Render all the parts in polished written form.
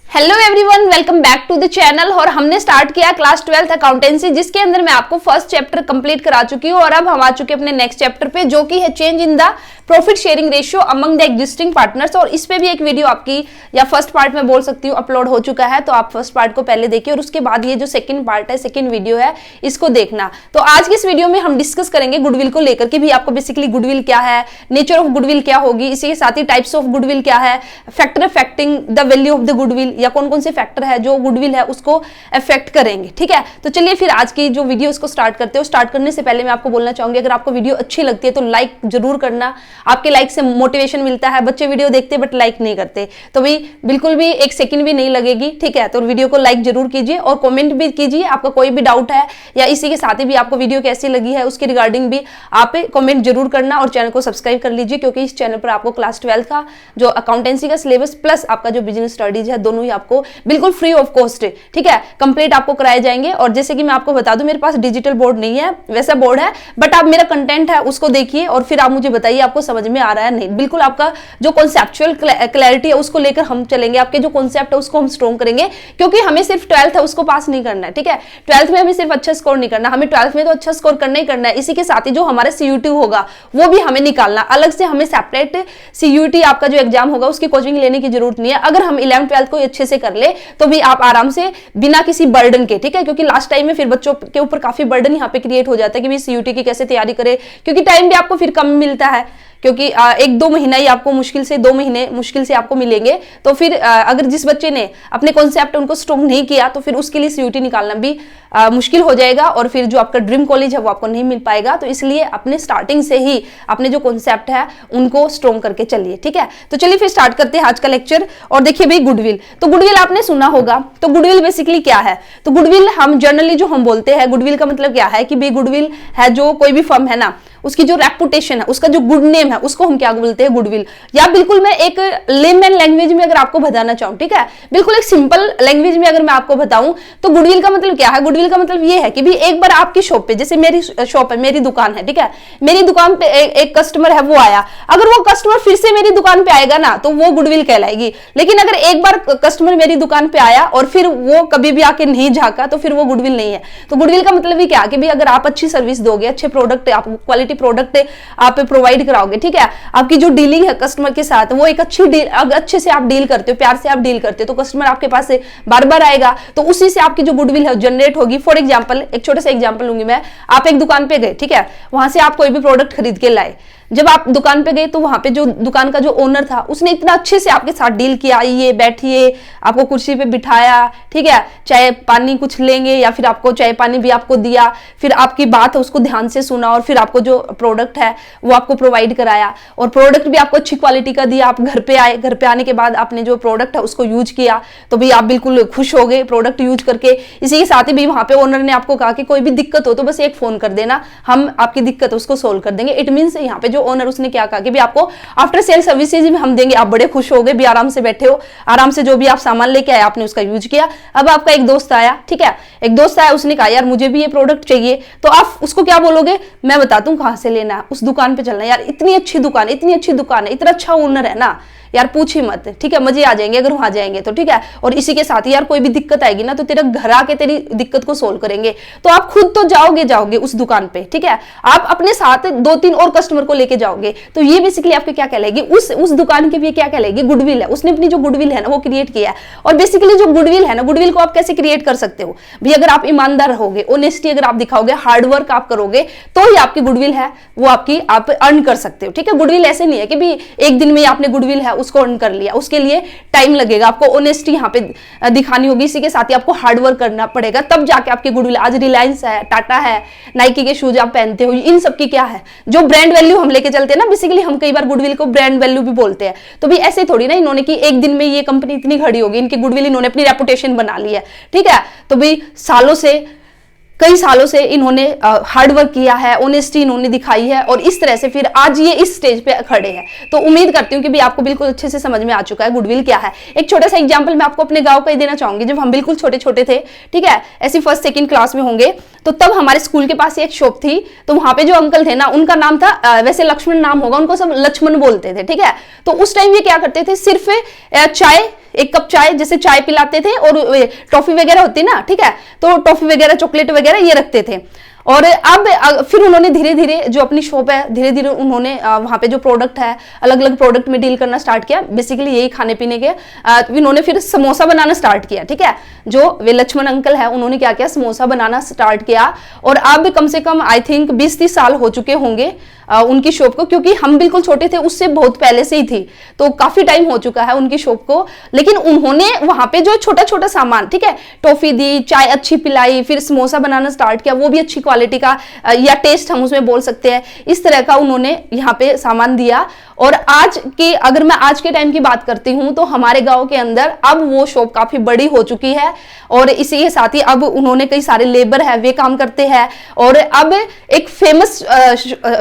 Hello everyone, welcome back to the channel. और हमने start किया क्लास 12th अकाउंटेंसी, जिसके अंदर मैं आपको फर्स्ट चैप्टर कंप्लीट करा चुकी हूँ और अब हम आ चुके अपने नेक्स्ट चैप्टर पे, जो कि है change in the profit sharing ratio among the existing partners. और इस पे भी एक वीडियो आपकी, या फर्स्ट पार्ट में बोल सकती हूँ, अपलोड हो चुका है, तो आप फर्स्ट पार्ट को पहले देखिए और उसके बाद ये जो सेकंड पार्ट है, सेकंड वीडियो है, इसको देखना। तो आज की इस वीडियो में हम डिस्कस करेंगे गुडविल को लेकर के भी, आपको बेसिकली गुडविल क्या है, नेचर ऑफ गुडविल क्या होगी, इसी के साथ ही टाइप्स ऑफ गुडविल क्या है, factor affecting the value of the goodwill, या कौन कौन से फैक्टर है जो गुडविल है उसको अफेक्ट करेंगे। ठीक है, तो चलिए फिर आज की जो वीडियो इसको स्टार्ट करते हो। स्टार्ट करने से पहले मैं आपको बोलना चाहूंगी, अगर आपको वीडियो अच्छी लगती है तो लाइक जरूर करना। आपके लाइक से मोटिवेशन मिलता है। बच्चे वीडियो देखते बट लाइक नहीं करते, तो भी बिल्कुल भी एक सेकंड भी नहीं लगेगी। ठीक है, तो वीडियो को लाइक जरूर कीजिए और कमेंट भी कीजिए। आपका कोई भी डाउट है या इसी के साथ ही भी आपको वीडियो कैसी लगी है उसके रिगार्डिंग भी आप कमेंट जरूर करना और चैनल को सब्सक्राइब कर लीजिए, क्योंकि इस चैनल पर आपको क्लास 12 का जो अकाउंटेंसी का सिलेबस प्लस आपका जो बिजनेस स्टडीज है, दोनों ही आपको बिल्कुल फ्री ऑफ कॉस्ट, ठीक है, कंप्लीट आपको कराए जाएंगे। और जैसे कि मैं आपको बता दूं, मेरे पास डिजिटल बोर्ड नहीं है, वैसा बोर्ड है, बट आप मेरा कंटेंट है उसको देखिए और फिर आप मुझे बताइए आपको समझ में आ रहा है नहीं। बिल्कुल आपका जो कॉन्सेप्चुअल क्लैरिटी है उसको लेकर हम चलेंगे, आपके जो कॉन्सेप्ट है उसको हम स्ट्रॉन्ग करेंगे, क्योंकि हमें सिर्फ 12th है उसको पास नहीं करना है। ठीक है, 12th में हमें सिर्फ अच्छा स्कोर नहीं करना, हमें 12th में तो अच्छा स्कोर करना ही करना है। इसी के साथ ही जो हमारा CUT होगा वो भी हमें निकालना अलग से। हमें सेपरेट CUT आपका जो एग्जाम होगा उसकी कोचिंग लेने की जरूरत नहीं है। अगर हम 11th 12th को अच्छे से कर ले तो भी आप आराम से बिना किसी बर्डन के, ठीक है, क्योंकि लास्ट टाइम में फिर बच्चों के ऊपर काफी बर्डन यहाँ पे क्रिएट हो जाता है कि भी CUT की कैसे तैयारी करे, क्योंकि टाइम भी आपको फिर कम मिलता है, क्योंकि 1-2 महीना ही आपको मुश्किल से 2 महीने मुश्किल से आपको मिलेंगे। तो फिर अगर जिस बच्चे ने अपने कॉन्सेप्ट उनको स्ट्रॉन्ग नहीं किया तो फिर उसके लिए CUT निकालना भी मुश्किल हो जाएगा और फिर जो आपका ड्रीम कॉलेज है वो आपको नहीं मिल पाएगा। तो इसलिए अपने स्टार्टिंग से ही अपने जो कॉन्सेप्ट है उनको स्ट्रॉन्ग करके चलिए। ठीक है, तो चलिए फिर स्टार्ट करते हैं आज का लेक्चर। और देखिए भाई, गुडविल, तो गुडविल आपने सुना होगा। तो गुडविल बेसिकली क्या है? तो गुडविल हम जनरली जो हम बोलते हैं, गुडविल का मतलब क्या है कि भाई गुडविल है जो कोई भी फर्म है ना, उसकी जो रेपुटेशन है, उसका जो गुड नेम है, उसको हम क्या बोलते हैं? गुडविल। या बिल्कुल मैं एक लेमैन लैंग्वेज में अगर आपको बताना चाहूं, ठीक है, बिल्कुल एक सिंपल लैंग्वेज में अगर मैं आपको बताऊं तो गुडविल का मतलब क्या है? गुडविल का मतलब ये है कि भी एक बार आपकी शॉप पे, जैसे मेरी शॉप है, मेरी दुकान है, ठीक है, मेरी दुकान पे एक कस्टमर है, वो आया, अगर वो कस्टमर फिर से मेरी दुकान पे आएगा ना तो वो गुडविल कहलाएगी। लेकिन अगर एक बार कस्टमर मेरी दुकान पे आया और फिर वो कभी भी आके नहीं झाका तो फिर वो गुडविल नहीं है। तो गुडविल का मतलब ही क्या कि भी अगर आप अच्छी सर्विस दोगे, अच्छे प्रोडक्ट, आप क्वालिटी प्रोडक्ट आप प्रोवाइड कराओगे, ठीक है, आपकी जो डीलिंग है कस्टमर के साथ वो एक अच्छी डील, अगर अच्छे से आप डील करते हो, प्यार से आप डील करते हो, तो कस्टमर आपके पास से बार बार आएगा, तो उसी से आपकी जो गुडविल है जनरेट होगी। फॉर एग्जांपल, एक छोटा सा एग्जांपल लूंगी मैं। आप एक दुकान पे गए, ठीक है, वहां से आप कोई भी प्रोडक्ट खरीद के लाए, जब आप दुकान पे गए तो वहां पे जो दुकान का जो ओनर था उसने इतना अच्छे से आपके साथ डील किया, आइए बैठिए, आपको कुर्सी पे बिठाया, ठीक है, चाय पानी कुछ लेंगे या फिर आपको चाय पानी भी आपको दिया, फिर आपकी बात है उसको ध्यान से सुना और फिर आपको जो प्रोडक्ट है वो आपको प्रोवाइड कराया और प्रोडक्ट भी आपको अच्छी क्वालिटी का दिया। आप घर पे आए, घर पे आने के बाद आपने जो प्रोडक्ट है उसको यूज किया तो भी आप बिल्कुल खुश हो गए प्रोडक्ट यूज करके। इसी के साथ ही भी वहां पे ओनर ने आपको कहा कि कोई भी दिक्कत हो तो बस एक फोन कर देना, हम आपकी दिक्कत उसको सोल्व कर देंगे। इट मीन्स यहाँ पे जो ओनर उसने क्या कहा कि भी आपको आफ्टर सेल सर्विसेज भी हम देंगे। आप बड़े खुश हो गए, भी आराम से बैठे हो, आराम से जो भी आप सामान लेके आए आपने उसका यूज किया। अब आपका एक दोस्त आया, ठीक है, एक दोस्त आया, उसने कहा यार मुझे भी ये प्रोडक्ट चाहिए, तो आप उसको क्या बोलोगे? मैं बताता हूं कहां से लेना है, उस दुकान पे चलना है। यार इतनी अच्छी दुकान, इतनी अच्छी दुकान है, इतना अच्छा ओनर है ना यार, पूछ ही मत, ठीक है, मजे आ जाएंगे अगर वहां जाएंगे तो, ठीक है। और इसी के साथ ही यार कोई भी दिक्कत आएगी ना तो तेरा घर आके तेरी दिक्कत को सोल्व करेंगे। तो आप खुद तो जाओगे उस दुकान पे, ठीक है, आप अपने साथ 2-3 और कस्टमर को लेके जाओगे, तो ये बेसिकली आपके क्या कहलाएगी? उस दुकान की भी क्या कहलाएगी? गुडविल है। उसने अपनी जो गुडविल है ना वो क्रिएट किया है। और बेसिकली जो गुडविल है ना, गुडविल को आप कैसे क्रिएट कर सकते हो भी? अगर आप ईमानदार रहोगे, ऑनेस्टी अगर आप दिखाओगे, हार्डवर्क आप करोगे, तो ही आपकी गुडविल है वो आपकी आप अर्न कर सकते हो। ठीक है, गुडविल ऐसे नहीं है कि भी एक दिन में आपने गुडविल है उसको अर्न कर लिया, उसके लिए टाइम लगेगा, आपको ऑनेस्टी यहाँ पे दिखानी होगी। इसी के साथ ही आपको हार्डवर्क करना पड़ेगा, तब जाके आपकी गुडविल। आज रिलायंस है, टाटा है, नाइकी के शूज आप पहनते हो, इन सब की क्या है जो ब्रांड वैल्यू हम लेके चलते हैं ना, बेसिकली हम कई बार गुडविल को ब्रांड वैल्यू भी बोलते हैं। तो भी ऐसे थोड़ी ना इन्होंने कि एक दिन में ये कंपनी इतनी खड़ी होगी, इनकी गुडविल इन्होंने अपनी रेपुटेशन बना ली है, ठीक है। तो भी सालों से कई सालों से इन्होंने हार्ड वर्क किया है, ऑनेस्टी इन्होंने दिखाई है और इस तरह से फिर आज ये इस स्टेज पे खड़े हैं। तो उम्मीद करती हूँ कि भी आपको बिल्कुल अच्छे से समझ में आ चुका है गुडविल क्या है। एक छोटा सा एग्जांपल मैं आपको अपने गांव का ही देना चाहूंगी। जब हम बिल्कुल छोटे छोटे थे, ठीक है, ऐसी फर्स्ट सेकंड क्लास में होंगे, तो तब हमारे स्कूल के पास एक शॉप थी। तो वहां पे जो अंकल थे ना, उनका नाम था, वैसे लक्ष्मण नाम होगा, उनको सब लक्ष्मण बोलते थे, ठीक है। तो उस टाइम ये क्या करते थे, सिर्फ चाय, एक कप चाय, जैसे चाय पिलाते थे और टॉफी वगैरह होती ना, ठीक है, तो टॉफी वगैरह, चॉकलेट वगैरह ये रखते थे। और अब फिर उन्होंने धीरे धीरे जो अपनी शॉप है, धीरे धीरे उन्होंने वहां पे जो प्रोडक्ट है, अलग अलग प्रोडक्ट में डील करना स्टार्ट किया, बेसिकली यही खाने पीने के। इन्होंने फिर समोसा बनाना स्टार्ट किया, ठीक है। जो वे लक्ष्मण अंकल है, उन्होंने क्या किया, समोसा बनाना स्टार्ट किया। और अब कम से कम आई थिंक 20-30 साल हो चुके होंगे उनकी शॉप को, क्योंकि हम बिल्कुल छोटे थे, उससे बहुत पहले से ही थी, तो काफी टाइम हो चुका है उनकी शॉप को। लेकिन उन्होंने वहां पे जो छोटा छोटा सामान, ठीक है, टॉफी दी, चाय अच्छी पिलाई, फिर समोसा बनाना स्टार्ट किया, वो भी अच्छी क्वालिटी का, या टेस्ट हम उसमें बोल सकते हैं, इस तरह का उन्होंने यहाँ पे सामान दिया। और आज की, अगर मैं आज के टाइम की बात करती हूँ, तो हमारे गांव के अंदर अब वो शॉप काफी बड़ी हो चुकी है। और इसी के साथ ही अब उन्होंने कई सारे लेबर है, वे काम करते हैं। और अब एक फेमस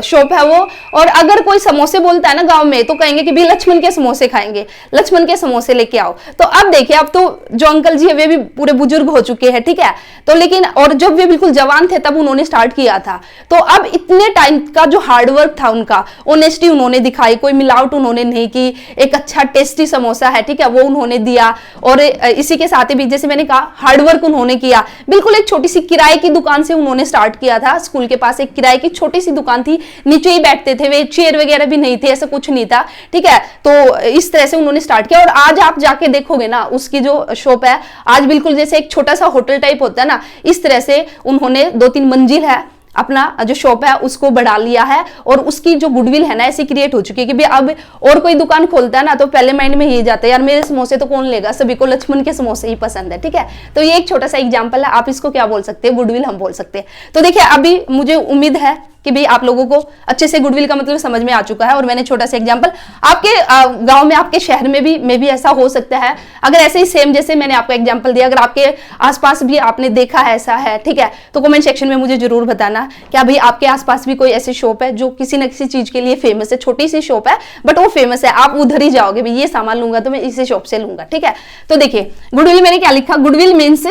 शॉप है वो। और अगर कोई समोसे बोलता है ना गांव में, तो कहेंगे कि भी लक्ष्मण के समोसे खाएंगे, लक्ष्मण के समोसे लेके आओ। तो अब देखिए, अब तो जो अंकल जी है वे भी पूरे बुजुर्ग हो चुके हैं, ठीक है। तो लेकिन, और जब वे बिल्कुल जवान थे तब उन्होंने स्टार्ट किया था। तो अब इतने टाइम का जो हार्डवर्क था उनका, ऑनेस्टी उन्होंने दिखाई, कोई मिलावट उन्होंने नहीं की, एक अच्छा टेस्टी समोसा है, ठीक है, वो उन्होंने दिया। और इसी के साथ ही भी, जैसे मैंने कहा, हार्डवर्क उन्होंने किया। बिल्कुल एक छोटी सी किराए की दुकान से उन्होंने स्टार्ट किया था। स्कूल के पास एक किराए की छोटी सी दुकान थी, नीचे ही बैठते थे वे, चेयर वगैरह भी नहीं थे, ऐसा कुछ नहीं था, ठीक है। तो इस तरह से उन्होंने स्टार्ट किया। और आज आप जाके देखोगे ना, उसकी जो शॉप है आज बिल्कुल जैसे एक छोटा सा होटल टाइप होता है ना, इस तरह से उन्होंने 2-3 मंजिल है, अपना जो शॉप है उसको बढ़ा लिया है। और उसकी जो गुडविल है ना, ऐसी क्रिएट हो चुकी है कि भाई अब और कोई दुकान खोलता है ना, तो पहले माइंड में ये जाता है, यार मेरे समोसे तो कौन लेगा, सभी को लक्ष्मण के समोसे ही पसंद है, ठीक है। तो ये एक छोटा सा एग्जांपल है, आप इसको क्या बोल सकते हैं, गुडविल हम बोल सकते हैं। तो देखिए, अभी मुझे उम्मीद है कि भाई आप लोगों को अच्छे से गुडविल का मतलब समझ में आ चुका है। और मैंने छोटा सा एग्जांपल, आपके गांव में, आपके शहर में भी ऐसा हो सकता है। अगर ऐसे ही सेम जैसे मैंने आपको एग्जांपल दिया, अगर आपके आसपास भी आपने देखा है ऐसा है, ठीक है, तो कमेंट सेक्शन में मुझे जरूर बताना क्या भाई आपके आसपास भी कोई ऐसी शॉप है जो किसी न किसी चीज के लिए फेमस है। छोटी सी शॉप है बट वो फेमस है, आप उधर ही जाओगे, भाई ये सामान लूंगा तो मैं इसी शॉप से लूंगा, ठीक है। तो देखिए, गुडविल मैंने क्या लिखा, goodwill means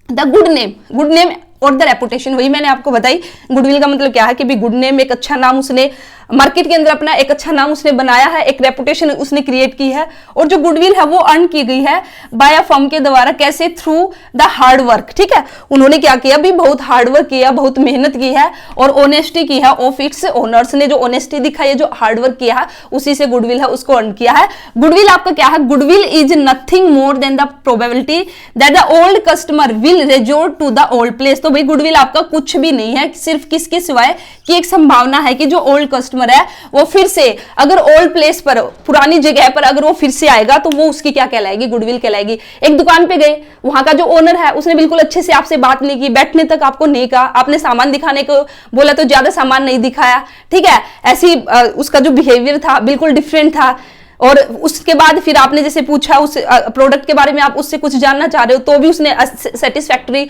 the good name और द रेपुटेशन। वही मैंने आपको बताई, गुडविल का मतलब क्या है कि भी गुड नेम, एक अच्छा नाम उसने मार्केट के अंदर अपना एक अच्छा नाम उसने बनाया है, एक रेपुटेशन उसने क्रिएट की है। और जो गुडविल है वो अर्न की गई है बाय अ फर्म के द्वारा, कैसे, थ्रू द हार्ड वर्क, ठीक है। उन्होंने क्या किया, भी बहुत हार्ड वर्क किया, बहुत मेहनत की है और ऑनेस्टी की है ऑफ इट्स ओनर्स ने। जो ऑनेस्टी दिखाई है, जो हार्ड वर्क किया है, उसी से गुडविल है उसको अर्न किया है। गुडविल आपका क्या है, goodwill is nothing more than the probability that the old customer will resort to the old place. तो भाई गुडविल आपका कुछ भी नहीं है, सिर्फ किसके सिवाय कि एक संभावना है कि जो ओल्ड कस्टमर है वो फिर से, अगर ओल्ड प्लेस पर, पुरानी जगह पर अगर वो फिर से आएगा तो वो उसकी क्या कहलाएगी, गुडविल कहलाएगी। एक दुकान पे गए, वहां का जो ओनर है उसने बिल्कुल अच्छे से आपसे बात नहीं की, बैठने तक आपको नहीं कहा, आपने सामान दिखाने को बोला तो ज्यादा सामान नहीं दिखाया, ठीक है। ऐसी उसका जो बिहेवियर था बिल्कुल डिफरेंट था। और उसके बाद फिर आपने जैसे पूछा उस प्रोडक्ट के बारे में, आप उससे कुछ जानना चाह रहे हो, तो भी उसने सेटिस्फैक्टरी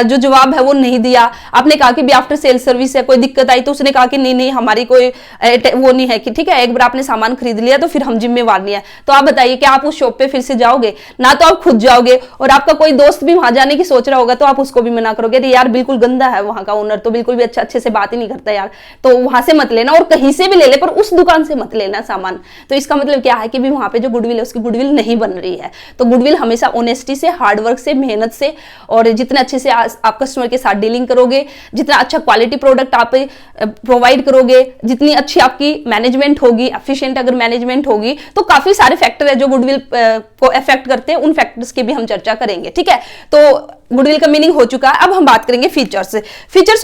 जो जवाब है वो नहीं दिया। आपने कहा कि भी आफ्टर सेल सर्विस है, कोई दिक्कत आई, तो उसने कहा कि नहीं हमारी कोई वो नहीं है, कि ठीक है, एक बार आपने सामान खरीद लिया तो फिर हम जिम्मेवार नहीं है। तो आप बताइए कि आप उस शॉप पे फिर से जाओगे ना, तो आप खुद जाओगे। और आपका कोई दोस्त भी वहां जाने की सोच रहा होगा तो आप उसको भी मना करोगे, अरे यार बिल्कुल गंदा है वहां का ओनर, तो बिल्कुल भी अच्छे से बात ही नहीं करता यार, तो वहां से मत लेना। और कहीं से भी ले ले, पर उस दुकान से मत लेना सामान। तो इसका मतलब क्या है कि भी वहां पे जो गुडविल है उसकी गुडविल नहीं बन रही है। तो गुडविल हमेशा ऑनेस्टी से, हार्डवर्क से, मेहनत से, और जितने अच्छे से आप कस्टमर के साथ डीलिंग करोगे, जितना अच्छा क्वालिटी प्रोडक्ट आप प्रोवाइड करोगे, जितनी अच्छी आपकी मैनेजमेंट होगी, एफिशिएंट अगर मैनेजमेंट होगी, तो काफी सारे फैक्टर है जो गुडविल को अफेक्ट करते हैं। उन फैक्टर्स की भी हम चर्चा करेंगे, ठीक है। तो गुडविल का मीनिंग हो चुका है। अब हम बात करेंगे फीचर्स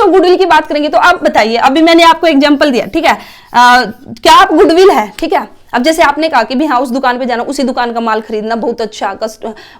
ऑफ गुडविल की बात करेंगे। तो आप बताइए, अभी मैंने आपको एग्जांपल दिया, ठीक है, क्या आप गुडविल है, ठीक है। अब जैसे आपने कहा कि भी हाँ उस दुकान पे जाना, उसी दुकान का माल खरीदना, बहुत अच्छा,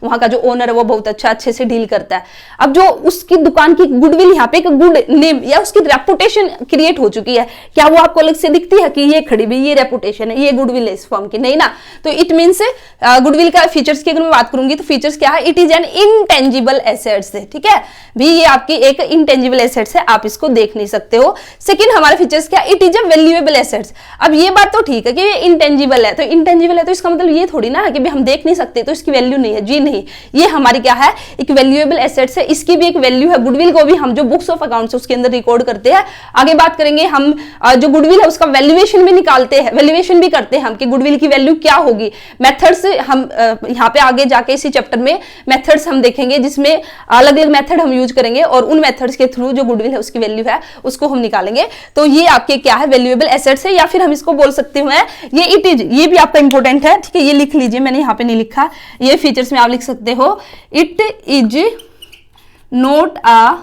वहां का जो ओनर है वो बहुत अच्छा, अच्छे से डील करता है। अब जो उसकी दुकान की गुडविल, यहाँ पे एक गुड नेम या उसकी रेपुटेशन क्रिएट हो चुकी है, क्या वो आपको अलग से दिखती है कि ये खड़ी भी, ये रेपुटेशन है, ये गुडविल है इस फर्म की? नहीं ना। तो इट मीन्स गुडविल का फीचर्स की अगर मैं बात करूंगी तो फीचर्स क्या है, it is an intangible assets है, ठीक है भी, ये आपकी एक इनटेंजिबल एसेट्स है, आप इसको देख नहीं सकते हो। सेकंड हमारे फीचर्स क्या, it is a valuable assets. अब ये बात तो ठीक है कि ये इंटेंजिबल है, तो इंटेंजिबल है तो इसका मतलब ये थोड़ी ना कि भी हम देख नहीं सकते तो इसकी वैल्यू नहीं है, जी नहीं, ये हमारी क्या है, एक वैल्यूएबल एसेट्स है, इसकी भी एक वैल्यू है। गुडविल को भी हम जो बुक्स ऑफ अकाउंट्स उसके अंदर रिकॉर्ड करते हैं, आगे बात करेंगे हम जो गुडविल है उसका वैल्यूएशन भी निकालते हैं, वैल्यूएशन भी करते हैं हम कि गुडविल की वैल्यू क्या होगी। मेथड्स हम यहाँ पे आगे जाके इसी चैप्टर में मेथड्स हम देखेंगे, जिसमें अलग अलग मेथड हम यूज करेंगे और उन मेथड्स के थ्रू जो गुडविल है उसकी वैल्यू है उसको हम निकालेंगे। तो ये आपके क्या है, वैल्यूएबल एसेट्स है, या फिर हम इसको बोल सकते हैं ये इट इज, ये भी आपका इंपॉर्टेंट है, ठीक है, ये लिख लीजिए, मैंने यहाँ पे नहीं लिखा, ये फीचर्स में आप लिख सकते हो, it is not a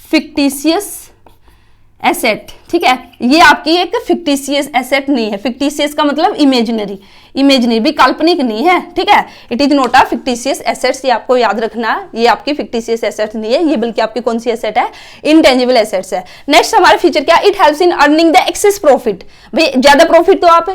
fictitious asset, ठीक है, ये आपकी एक फिक्टिशियस एसेट नहीं है। फिक्टिशियस का मतलब इमेजिनरी, इमेजिनरी भी काल्पनिक नहीं है, ठीक है, it is not a fictitious assets, ये आपको याद रखना, ये आपकी फिक्टिशियस एसेट नहीं है, ये बल्कि आपकी कौन सी एसेट है, इंटेंजिबल एसेट्स है। नेक्स्ट हमारा फीचर क्या, it helps in earning the excess profit. भाई ज्यादा प्रॉफिट तो आप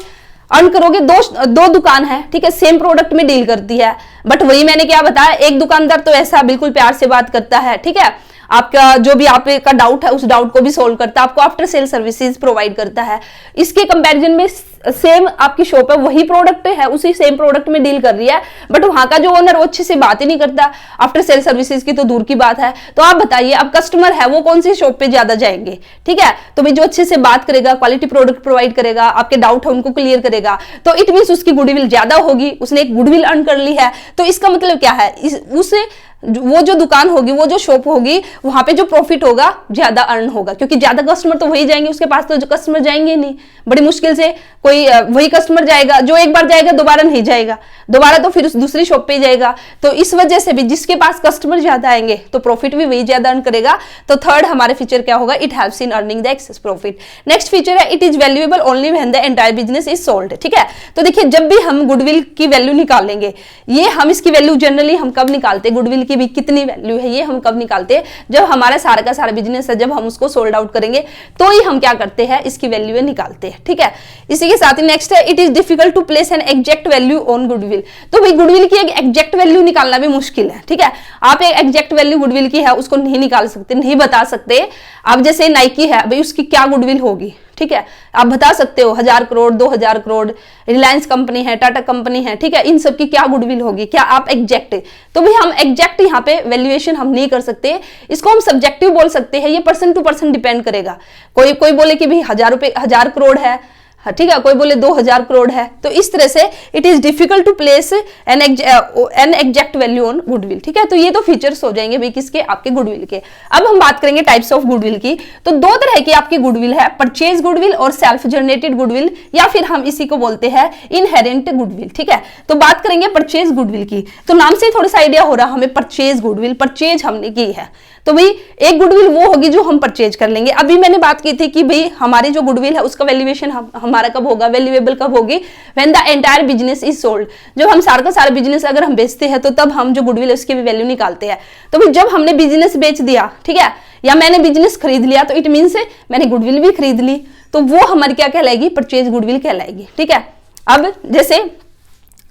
अर्न करोगे, दो दुकान है, ठीक है, सेम प्रोडक्ट में डील करती है, बट वही मैंने क्या बताया, एक दुकानदार तो ऐसा बिल्कुल प्यार से बात करता है, ठीक है, आपका जो भी आपका डाउट है उस डाउट को भी सोल्व करता है, आपको आफ्टर सेल सर्विसेज प्रोवाइड करता है। इसके कंपैरिजन में सेम आपकी शॉप है, वही प्रोडक्ट है, उसी सेम प्रोडक्ट में डील कर रही है, बट वहां का जो ओनर वो अच्छे से बात ही नहीं करता, आफ्टर सेल सर्विसेज की तो दूर की बात है। तो आप बताइए, अब कस्टमर है वो कौन सी शॉप पे ज्यादा जाएंगे, ठीक है, तो भाई जो अच्छे से बात करेगा, क्वालिटी प्रोडक्ट प्रोवाइड करेगा, आपके डाउट है उनको क्लियर करेगा, तो इट मींस उसकी गुडविल ज्यादा होगी, उसने एक गुडविल अर्न कर ली है। तो इसका मतलब क्या है, उसे वो जो दुकान होगी, वो जो शॉप होगी, वहां पे जो प्रॉफिट होगा ज्यादा अर्न होगा, क्योंकि ज्यादा कस्टमर तो वही जाएंगे, उसके पास तो जो कस्टमर जाएंगे नहीं, बड़ी मुश्किल से कोई वही कस्टमर जाएगा, जो एक बार जाएगा दोबारा नहीं जाएगा, दोबारा तो फिर उस दूसरी शॉप पे जाएगा। तो इस वजह से भी जिसके पास कस्टमर ज्यादा आएंगे तो प्रॉफिट भी वही ज्यादा अर्न करेगा। तो थर्ड हमारे फीचर क्या होगा, it helps in earning the excess profit. Next feature है, it is valuable only when the entire business is sold, ठीक है। तो देखिए, जब भी हम गुडविल की वैल्यू निकालेंगे, ये हम इसकी वैल्यू जनरली हम कब निकालते हैं, गुडविल की भी कितनी वैल्यू है ये हम कब निकालते हैं, जब हमारा सारा का सारा बिजनेस है, जब हम उसको सोल्ड आउट करेंगे तो ही हम क्या करते हैं, इसकी वैल्यू निकालते हैं, ठीक है। इसी के साथ ही नेक्स्ट है, it is difficult to place an exact value on goodwill. तो भाई गुडविल की एक एग्जैक्ट वैल्यू निकालना भी मुश्किल है, ठीक है, आप एक एग्जैक्ट वैल्यू गुडविल की है उसको नहीं निकाल सकते, नहीं बता सकते। अब जैसे नाइकी है, भाई उसकी क्या गुडविल होगी, ठीक है, आप बता सकते हो 1000 करोड़ 2000 करोड़, रिलायंस कंपनी है, टाटा कंपनी है, ठीक है, इन सब की क्या गुडविल होगी, क्या आप एग्जैक्ट, तो भाई हम एग्जैक्ट यहाँ पे वैल्यूएशन हम नहीं कर सकते, इसको हम सब्जेक्टिव बोल सकते हैं, ये पर्सन टू पर्सन डिपेंड करेगा। कोई बोले कि भाई 1000 करोड़ है, ठीक है, कोई बोले 2000 करोड़ है, तो इस तरह से it is difficult to place an exact value on goodwill, ठीक है। तो ये तो फीचर्स हो जाएंगे भाई किसके, आपके गुडविल के। अब हम बात करेंगे टाइप्स ऑफ गुडविल की। तो दो तरह की आपकी गुडविल है, परचेज गुडविल और सेल्फ जनरेटेड गुडविल, या फिर हम इसी को बोलते हैं इनहेरेंट गुडविल, ठीक है। तो बात करेंगे परचेज गुडविल की। तो नाम से थोड़ा सा आइडिया हो रहा हमें, परचेज गुडविल, परचेज हमने की है, तो भाई एक गुडविल वो होगी जो हम परचेज कर लेंगे। अभी मैंने बात की थी कि भाई हमारी जो गुडविल है उसका वैल्यूएशन हमारा कब होगा, वैल्यूएबल कब होगी, when the entire business is sold. जब हम सारा का सारा बिजनेस अगर हम बेचते हैं तो तब हम जो गुडविल है उसकी भी वैल्यू निकालते हैं। तो भाई जब हमने बिजनेस बेच दिया, ठीक है, या मैंने बिजनेस खरीद लिया, तो इट मीन्स मैंने गुडविल भी खरीद ली, तो वो हमारी क्या कहलाएगी, परचेज गुडविल कहलाएगी, ठीक है। अब जैसे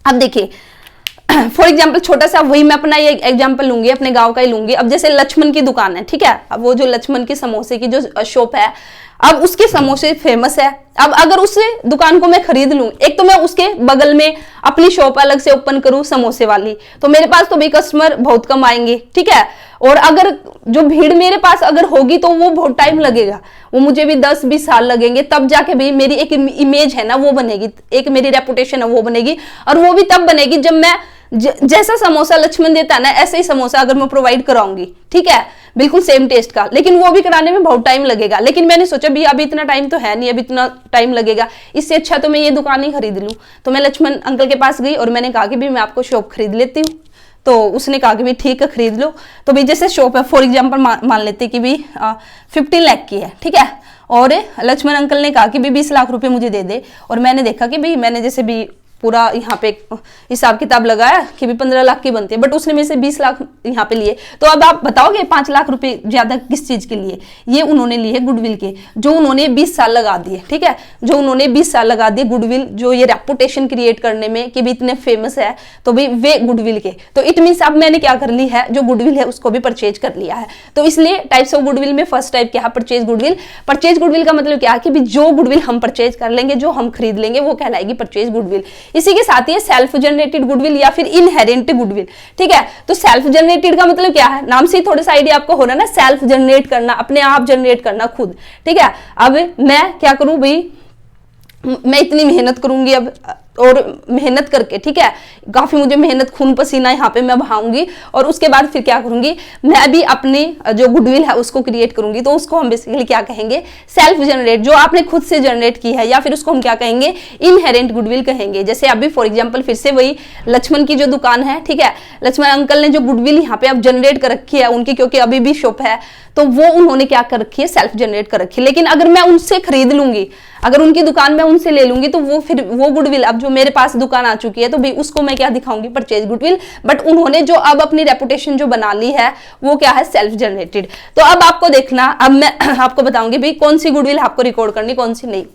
अब देखिए फॉर एग्जाम्पल छोटा सा वही मैं अपना ये एग्जाम्पल लूंगी, अपने गांव का ही लूंगी। अब जैसे लक्ष्मण की दुकान है, ठीक है, अब वो जो लक्ष्मण की समोसे की जो शॉप है, अब उसके समोसे फेमस है। अब अगर उस दुकान को मैं खरीद लूं, एक तो मैं उसके बगल में अपनी शॉप अलग से ओपन करूं समोसे वाली, तो मेरे पास तो भाई कस्टमर बहुत कम आएंगे, ठीक है, और अगर जो भीड़ मेरे पास अगर होगी तो वो बहुत टाइम लगेगा, वो मुझे भी 10-20 साल लगेंगे, तब जाके भी मेरी एक इमेज है ना वो बनेगी, एक मेरी रेपुटेशन है वो बनेगी, और वो भी तब बनेगी जब मैं जैसा समोसा लक्ष्मण देता है ना ऐसे ही समोसा अगर मैं प्रोवाइड कराऊंगी, ठीक है, बिल्कुल सेम टेस्ट का, लेकिन वो भी कराने में बहुत टाइम लगेगा। लेकिन मैंने सोचा भी अभी इतना टाइम तो है नहीं, अभी इतना टाइम लगेगा, इससे अच्छा तो मैं ये दुकान ही खरीद लूं। तो मैं लक्ष्मण अंकल के पास गई और मैंने कहा कि भी मैं आपको शॉप खरीद लेती हूँ। तो उसने कहा कि भाई ठीक है खरीद लो। तो भाई जैसे शॉप है फॉर एग्जाम्पल मान लेते कि भाई 15 लाख की है, ठीक है, और लक्ष्मण अंकल ने कहा कि भाई 20 लाख रुपए मुझे दे दे, और मैंने देखा कि भाई मैंने जैसे भी पूरा यहाँ पे हिसाब किताब लगाया कि भी 15 लाख की बनती है, बट उसने मेरे से 20 लाख यहाँ पे लिए। तो अब आप बताओगे 5 लाख रुपए ज्यादा किस चीज के लिए? ये उन्होंने लिए गुडविल के, जो उन्होंने 20 साल लगा दिए, ठीक है, जो उन्होंने 20 साल लगा दिए गुडविल, जो ये रेपुटेशन क्रिएट करने में कि भी इतने फेमस है, तो भी वे गुडविल के। तो इट मींस अब मैंने क्या कर ली है, जो गुडविल है उसको भी परचेज कर लिया है। तो इसलिए टाइप्स ऑफ गुडविल में फर्स्ट टाइप क्या है, परचेज गुडविल। परचेज गुडविल का मतलब क्या है कि भी जो गुडविल हम परचेज कर लेंगे, जो हम खरीद लेंगे, वो कहलाएगी परचेज गुडविल। इसी के साथ ही सेल्फ जनरेटेड गुडविल या फिर इनहेरेंट गुडविल, ठीक है। तो सेल्फ जनरेटेड का मतलब क्या है, नाम से ही थोड़ा सा आइडिया आपको हो रहा है ना, सेल्फ जनरेट करना, अपने आप जनरेट करना खुद, ठीक है। अब मैं क्या करूं भाई, मैं इतनी मेहनत करूंगी अब, और मेहनत करके, ठीक है, काफी मुझे मेहनत खून पसीना यहाँ पे मैं बहाऊंगी, और उसके बाद फिर क्या करूंगी, मैं भी अपनी जो गुडविल है उसको क्रिएट करूंगी। तो उसको हम बेसिकली क्या कहेंगे, सेल्फ जनरेट, जो आपने खुद से जनरेट की है, या फिर उसको हम क्या कहेंगे, इनहेरेंट गुडविल कहेंगे। जैसे अभी फॉर एग्जांपल फिर से वही लक्ष्मण की जो दुकान है, ठीक है, लक्ष्मण अंकल ने जो गुडविल यहाँ पे अब जनरेट कर रखी है उनकी, क्योंकि अभी भी शॉप है, तो वो उन्होंने क्या कर रखी है, सेल्फ जनरेट कर रखी है। लेकिन अगर मैं उनसे खरीद लूंगी, अगर उनकी दुकान में उनसे ले लूंगी, तो वो फिर वो गुडविल, अब जो मेरे पास दुकान आ चुकी है, तो भाई उसको मैं क्या दिखाऊंगी, परचेज गुडविल। बट उन्होंने जो अब अपनी रेपुटेशन जो बना ली है वो क्या है, सेल्फ जनरेटेड। तो अब आपको देखना, अब मैं आपको बताऊंगी भाई कौन सी गुडविल आपको रिकॉर्ड करनी, कौन सी नहीं।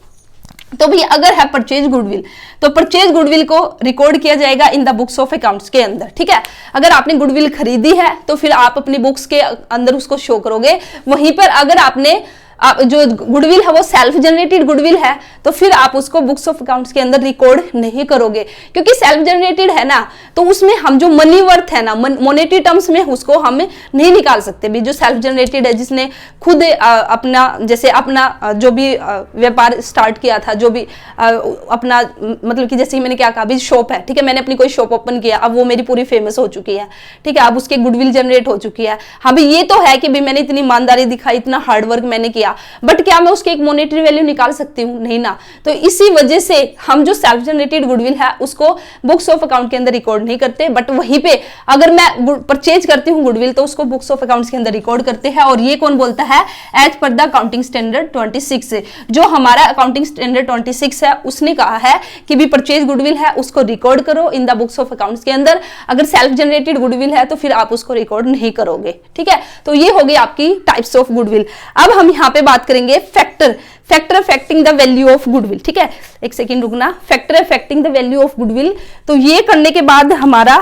तो भाई अगर है परचेज गुडविल, तो परचेज गुडविल को रिकॉर्ड किया जाएगा in the books of accounts के अंदर, ठीक है। अगर आपने गुडविल खरीदी है तो फिर आप अपनी बुक्स के अंदर उसको शो करोगे। वहीं पर अगर आपने जो गुडविल है वो सेल्फ जनरेटेड गुडविल है, तो फिर आप उसको बुक्स ऑफ अकाउंट्स के अंदर रिकॉर्ड नहीं करोगे, क्योंकि सेल्फ जनरेटेड है ना, तो उसमें हम जो मनी वर्थ है ना, मॉनेटरी टर्म्स में उसको हम नहीं निकाल सकते भी। जो सेल्फ जनरेटेड है, जिसने खुद अपना, जैसे अपना जो भी व्यापार स्टार्ट किया था, जो भी अपना मतलब कि जैसे मैंने क्या कहा, अभी शॉप है, ठीक है, मैंने अपनी कोई शॉप ओपन किया, अब वो मेरी पूरी फेमस हो चुकी है, ठीक है, अब उसके गुडविल जनरेट हो चुकी है। हाँ भाई ये तो है कि भाई मैंने इतनी ईमानदारी दिखाई, इतना हार्डवर्क मैंने किया, बट क्या मैं उसके एक मॉनेटरी वैल्यू निकाल सकती हूँ, नहीं ना। तो इसी वजह से हम जो सेल्फ जनरेटेड गुडविल है उसको बुक्स ऑफ अकाउंट के अंदर रिकॉर्ड नहीं करते, बट वहीं पे अगर मैं परचेज करती हूँ गुडविल, तो उसको बुक्स ऑफ अकाउंट्स के अंदर रिकॉर्ड करते हैं। और ये कौन बोलता है, as per the accounting standard 26, जो हमारा अकाउंटिंग स्टैंडर्ड 26 है, उसने कहा है कि भी परचेज गुडविल है उसको रिकॉर्ड करो in the books of accounts के अंदर। अगर सेल्फ जनरेटेड गुडविल है तो फिर आप उसको रिकॉर्ड नहीं करोगे, ठीक है। तो ये होगी आपकी टाइप्स ऑफ गुडविल। अब हम यहाँ पे बात करेंगे factor affecting the value of goodwill, ठीक है, एक सेकंड रुकना, factor affecting the value of goodwill. तो ये करने के बाद हमारा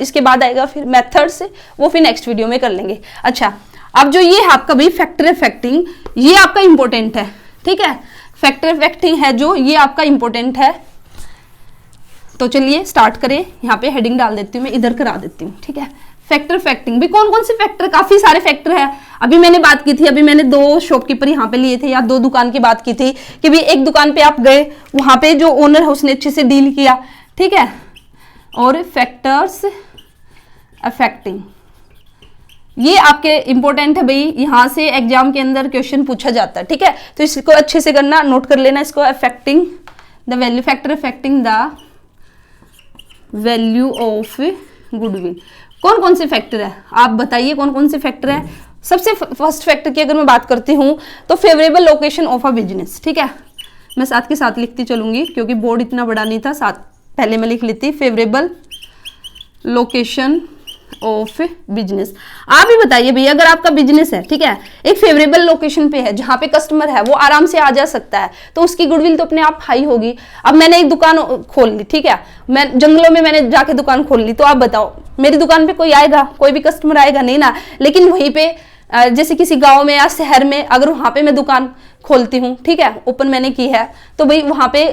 इसके बाद आएगा फिर मेथड्स, वो फिर नेक्स्ट वीडियो में कर लेंगे। अच्छा, अब जो ये है आपका भाई फैक्टर अफेक्टिंग, ये आपका इंपॉर्टेंट है, ठीक है, फैक्टर अफेक्टिंग है जो, ये आपका इंपॉर्टेंट है। तो चलिए स्टार्ट करें, यहाँ पे हेडिंग डाल देती हूँ, मैं इधर करा देती हूँ, ठीक है। फैक्टर अफेक्टिंग भी कौन कौन से फैक्टर, काफी सारे फैक्टर है। अभी मैंने बात की थी, अभी मैंने 2 शॉपकीपर यहाँ पे लिए थे, या 2 दुकान की बात की थी कि भी एक दुकान पे आप गए, वहां पे जो ओनर है उसने अच्छे से डील किया, ठीक है। और फैक्टर्स अफेक्टिंग, ये आपके इंपॉर्टेंट है भाई, यहां से एग्जाम के अंदर क्वेश्चन पूछा जाता है, ठीक है। तो इसको अच्छे से करना, नोट कर लेना इसको, affecting the value, factor affecting the value of goodwill. कौन कौन से फैक्टर है, आप बताइए कौन कौन से फैक्टर है। सबसे फर्स्ट फैक्टर की अगर मैं बात करती हूँ तो favourable location of a business, ठीक है, मैं साथ के साथ लिखती चलूंगी क्योंकि बोर्ड इतना बड़ा नहीं था, साथ पहले मैं लिख लेती, फेवरेबल लोकेशन ऑफ बिजनेस। आप ही बताइए भैया, अगर आपका बिजनेस है, ठीक है, एक फेवरेबल लोकेशन पे है, जहां पे कस्टमर है वो आराम से आ जा सकता है, तो उसकी गुडविल तो अपने आप हाई होगी। अब मैंने एक दुकान खोल ली, ठीक है, मैं जंगलों में मैंने जाके दुकान खोल ली, तो आप बताओ मेरी दुकान पे कोई आएगा, कोई भी कस्टमर आएगा नहीं ना। लेकिन वहीं पे जैसे किसी गांव में या शहर में, अगर वहां पे मैं दुकान खोलती हूँ, ठीक है, ओपन मैंने की है, तो भाई वहां पे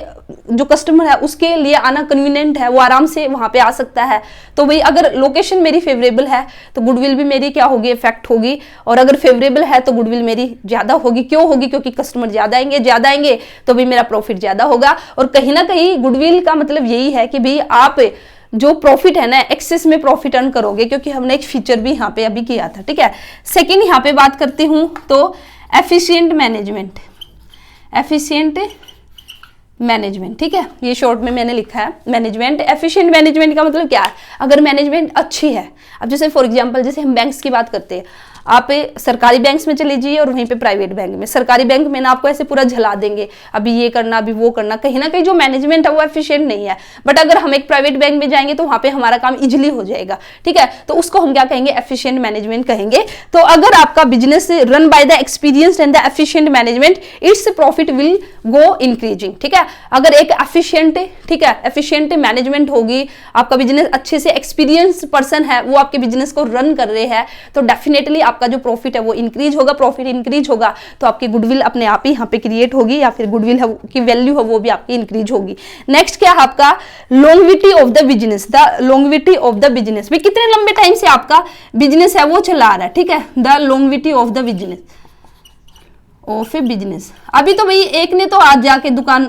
जो कस्टमर है उसके लिए आना कन्वीनियंट है, वो आराम से वहां पे आ सकता है। तो भाई अगर लोकेशन मेरी फेवरेबल है तो गुडविल भी मेरी क्या होगी, इफेक्ट होगी। और अगर फेवरेबल है तो गुडविल मेरी ज्यादा होगी। क्यों होगी, क्योंकि कस्टमर ज्यादा आएंगे तो भाई मेरा प्रॉफिट ज्यादा होगा। और कहीं ना कहीं गुडविल का मतलब यही है कि भाई आप जो प्रॉफिट है ना, एक्सेस में प्रॉफिट अर्न करोगे, क्योंकि हमने एक फीचर भी यहाँ पे अभी किया था, ठीक है। सेकेंड यहाँ पे बात करती हूँ तो एफिशिएंट मैनेजमेंट, एफिशिएंट मैनेजमेंट, ठीक है, ये शॉर्ट में मैंने लिखा है मैनेजमेंट। एफिशिएंट मैनेजमेंट का मतलब क्या है, अगर मैनेजमेंट अच्छी है, अब जैसे फॉर एग्जांपल जैसे हम बैंक्स की बात करते हैं, आप सरकारी बैंक में चले जाइए और वहीं पे प्राइवेट बैंक में, सरकारी बैंक में ना आपको ऐसे पूरा झला देंगे, अभी ये करना अभी वो करना, कहीं ना कहीं जो मैनेजमेंट है वो एफिशिएंट नहीं है। बट अगर हम एक प्राइवेट बैंक में जाएंगे तो वहां पे हमारा काम इजिली हो जाएगा, ठीक है, तो उसको हम क्या कहेंगे, एफिशिएंट मैनेजमेंट कहेंगे। तो अगर आपका business run by the experienced and the efficient management, its profit will go increasing, ठीक है। अगर एक एफिशिएंट, ठीक है, एफिशिएंट मैनेजमेंट होगी, आपका बिजनेस अच्छे से एक्सपीरियंस पर्सन है वो आपके बिजनेस को रन कर रहे हैं, तो डेफिनेटली आपका जो प्रॉफिट है वो इंक्रीज होगा। प्रॉफिट इंक्रीज होगा तो आपकी गुडविल अपने आप ही यहाँ पे क्रिएट होगी, या फिर गुडविल की वैल्यू है वो भी आपकी इंक्रीज होगी। नेक्स्ट क्या है आपका, longevity of the business, the longevity of the business, भाई कितने लंबे टाइम से आपका बिजनेस है वो चला रहा है, ठीक है, the longevity of the business of a business. अभी तो भाई एक ने तो आज जाके दुकान,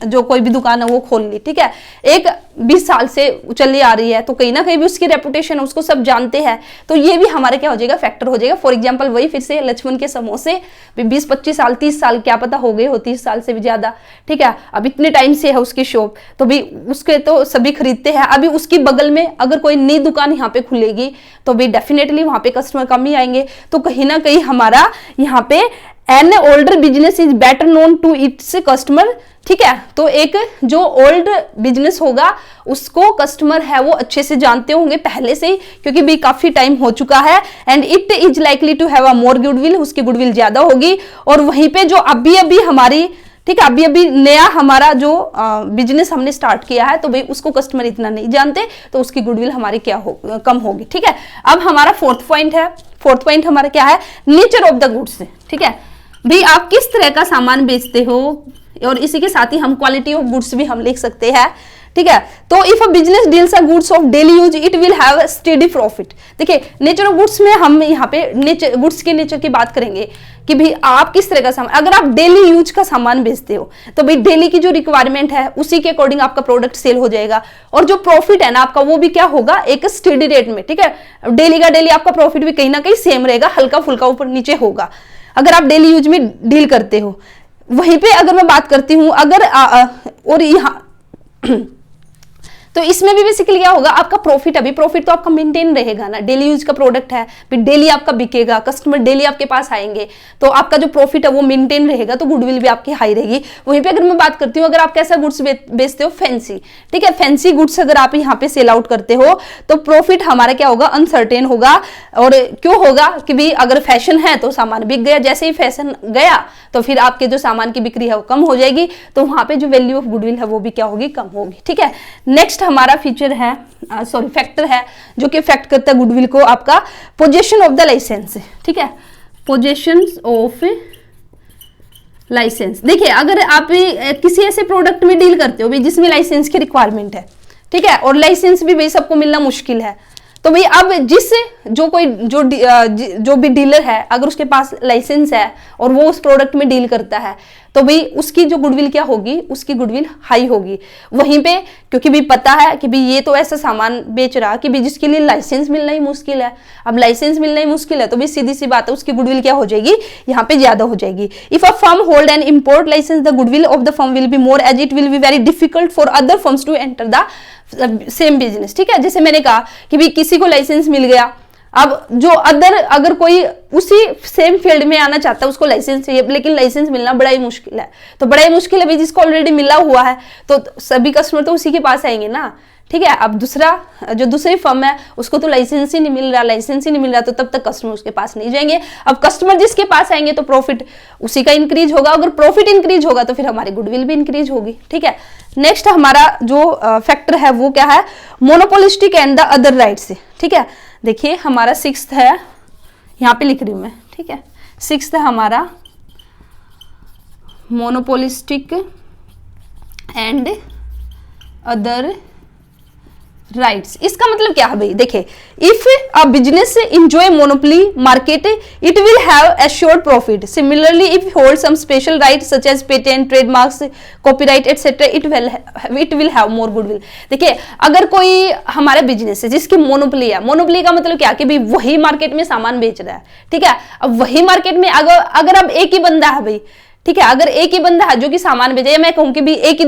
जो कोई भी दुकान है वो खोल ली, ठीक है, एक 20 साल से चली आ रही है, तो कहीं ना कहीं भी उसकी रेपुटेशन है, उसको सब जानते हैं, तो ये भी हमारे क्या हो जाएगा, फैक्टर हो जाएगा। फॉर एग्जांपल वही फिर से लक्ष्मण के समोसे 20-25 साल 30 साल क्या पता हो गए हो, 30 साल से भी ज्यादा, ठीक है, अब इतने टाइम से है उसकी शॉप, तो भाई उसके तो सभी खरीदते हैं। अभी उसकी बगल में अगर कोई नई दुकान यहाँ पे खुलेगी तो भाई डेफिनेटली वहां पे कस्टमर कम ही आएंगे। तो कहीं ना कहीं हमारा यहाँ पे an older business is better known to its customer, ठीक है, तो एक जो ओल्ड बिजनेस होगा उसको कस्टमर है वो अच्छे से जानते होंगे पहले से ही, क्योंकि भी काफी टाइम हो चुका है, and it is likely to have a more goodwill, उसकी गुडविल ज्यादा होगी। और वहीं पे जो अभी अभी हमारी, ठीक है, अभी अभी नया हमारा जो बिजनेस हमने स्टार्ट किया है, तो भाई उसको कस्टमर इतना नहीं जानते, तो उसकी गुडविल हमारी क्या हो, कम होगी, ठीक है। अब हमारा फोर्थ पॉइंट है, फोर्थ पॉइंट हमारा क्या है, नेचर ऑफ द गुड्स, ठीक है, भाई आप किस तरह का सामान बेचते हो, और इसी के साथ ही हम क्वालिटी ऑफ गुड्स भी हम लिख सकते हैं, ठीक है। तो if a business deals a goods of daily use it will have a steady profit. देखिए नेचर ऑफ गुड्स में हम यहाँ पे नेचर, गुड्स के नेचर की बात करेंगे कि भाई आप किस तरह का सामान, अगर आप डेली यूज का सामान बेचते हो तो भाई डेली की जो रिक्वायरमेंट है उसी के अकॉर्डिंग आपका प्रोडक्ट सेल हो जाएगा, और जो प्रॉफिट है ना आपका वो भी क्या होगा, एक स्टेडी रेट में, ठीक है, डेली का डेली आपका प्रॉफिट भी कहीं ना कहीं सेम रहेगा, हल्का फुल्का ऊपर नीचे होगा अगर आप डेली यूज में डील करते हो। वहीं पे अगर मैं बात करती हूं, अगर और यहाँ तो इसमें भी बेसिकली क्या होगा, आपका प्रॉफिट, अभी प्रॉफिट तो आपका मेंटेन रहेगा ना, डेली यूज का प्रोडक्ट है, फिर डेली आपका बिकेगा, कस्टमर डेली आपके पास आएंगे, तो आपका जो प्रॉफिट है वो मेंटेन रहेगा, तो गुडविल भी आपकी हाई रहेगी। वहीं पे अगर मैं बात करती हूँ, अगर आप कैसा गुड्स बेचते हो, फैंसी, ठीक है, फैंसी गुड्स अगर आप यहाँ पे सेल आउट करते हो तो प्रॉफिट हमारा क्या होगा, अनसर्टेन होगा। और क्यों होगा कि भाई अगर फैशन है तो सामान बिक गया, जैसे ही फैशन गया तो फिर आपके जो सामान की बिक्री है वो कम हो जाएगी, तो वहां पे जो वैल्यू ऑफ गुडविल है वो भी क्या होगी, कम होगी, ठीक है। नेक्स्ट हमारा फीचर है, सॉरी फैक्टर है, जो कि इफेक्ट करता है गुडविल को, आपका पोजेशन ऑफ द लाइसेंस, ठीक है, पोजेशन ऑफ लाइसेंस। देखिए अगर आप किसी ऐसे प्रोडक्ट में डील करते हो भाई जिसमें लाइसेंस की रिक्वायरमेंट है, ठीक है, और लाइसेंस भी भाई सबको मिलना मुश्किल है, तो भाई अब जो भी डीलर है अगर उसके पास लाइसेंस है और वो उस प्रोडक्ट में डील करता है तो भाई उसकी जो गुडविल क्या होगी, उसकी गुडविल हाई होगी। वहीं पे क्योंकि भी पता है कि भाई ये तो ऐसा सामान बेच रहा कि भाई जिसके लिए लाइसेंस मिलना ही मुश्किल है, अब लाइसेंस मिलना ही मुश्किल है तो भाई सीधी सी बात है उसकी गुडविल क्या हो जाएगी, यहाँ पे ज्यादा हो जाएगी। If a firm hold an import licence the goodwill of the firm will be more as it will be very difficult for other firms to enter the same business, ठीक है। जैसे मैंने कहा कि भाई किसी को लाइसेंस मिल गया, अब जो अगर कोई उसी सेम फील्ड में आना चाहता है उसको लाइसेंस चाहिए, लेकिन लाइसेंस मिलना बड़ा ही मुश्किल है, तो बड़ा ही मुश्किल है भाई, जिसको ऑलरेडी मिला हुआ है तो सभी कस्टमर तो उसी के पास आएंगे ना, ठीक है। अब दूसरी फर्म है उसको तो लाइसेंस ही नहीं मिल रहा, तो तब तक कस्टमर उसके पास नहीं जाएंगे। अब कस्टमर जिसके पास आएंगे तो प्रॉफिट उसी का इंक्रीज होगा, अगर प्रॉफिट इंक्रीज होगा तो फिर हमारी गुडविल भी इंक्रीज होगी, ठीक है। नेक्स्ट हमारा जो फैक्टर है वो क्या है, monopolistic and the other rights, ठीक है। देखिए हमारा 6th है, यहाँ पे लिख रही हूं मैं, ठीक है, 6th है हमारा मोनोपोलिस्टिक एंड अदर राइट्स। इसका मतलब क्या है भाई, देखिए if a business enjoy monopoly market it will have assured profit, similarly if hold some special right such as patent, trademarks, copyright etcetera it will have more goodwill. देखिए अगर कोई हमारा बिजनेस है जिसकी मोनोपोली है, मोनोपोली का मतलब क्या कि भाई वही मार्केट में सामान बेच रहा है, ठीक है। अब वही मार्केट में अगर अब एक ही बंदा है भाई, ठीक है, अगर एक ही बंदा है जो कि सामान बेचे, या मैं कहूँ कि भाई एक